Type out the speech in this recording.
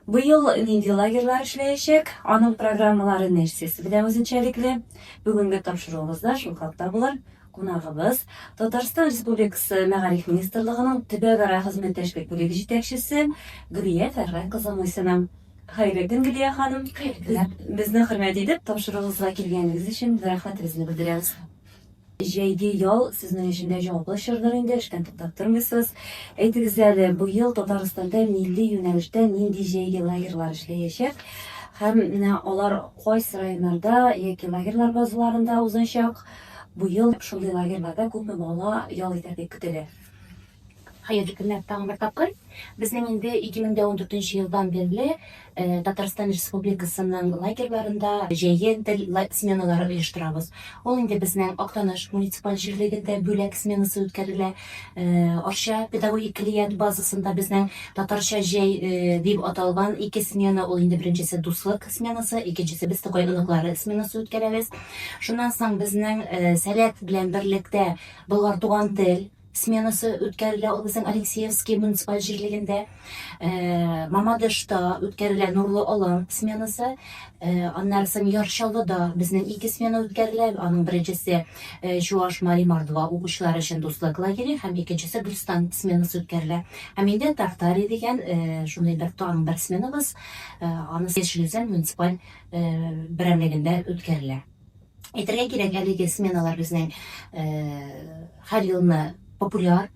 Быйыл нинди лагерьлар эшләячәк, аның программалары нәрсәсе белән үзенчәлекле. Бүгенге тапшыруыбызда шул хакта булыр. Кунагыбыз Татарстан Республикасы Мәгариф министрлыгының төбәк-ара хезмәттәшлек бүлеге җитәкчесе Гөлия Фәргать кызы Муйсина. Хәйрле көн, Гөлия ханым. Безне хөрмәт итеп тапшыруыбызга килгәнегез өчен рәхмәтебезне белдерәбез. Җәйге ял сезнең өчен дә җаваплы чордыр инде, эштән туктап тормыйсыз. Әйтегез әле, быел Татарстанда милли юнәлештә нинди җәйге лагерьлар эшләячәк һәм алар кайсы районнарда яки лагерьлар базаларында узачак? Быел шундый лагерьларда күпме бала ял итәр дип көтелә? Хәерле көннәр тагын бер тапкыр. Безнең инде 2014 елдан бирле Татарстан Республикасының лагерьларында җәйге сменалар оештырабыз. Ул инде безнең Актаныш муниципаль җирлегендә бүләк сменасы үткәрелә. Арча педагогик клиент базасында безнең татарча җәй дип аталган 2 смена, ул инде беренчесе дуслык сменасы, икенчесе без Тукай оныклары сменасы үткәрәбез. Шуннан соң безнең Сәләт белән берлектә Болгар туган тел сменасы үткәрелә, ул безнең Алексеевский муниципаль җирлегендә. Мамадышта үткәрелә Нурлы Алан сменасы. Аннан соң Ярчаллыда безнең 2 смена үткәрелә. Аның беренчесе Чуаш Мари Мордва укучылар өчен дуслык лагере һәм икенчесе Гөлстан сменасы үткәрелә. Һәм инде Тартари дигән шундый бер сменабыз, аны Сешилзен муниципаль берәмлегендә үткәрелә. Әйтергә кирәк, әлеге сменалар безнең һәр елны популяр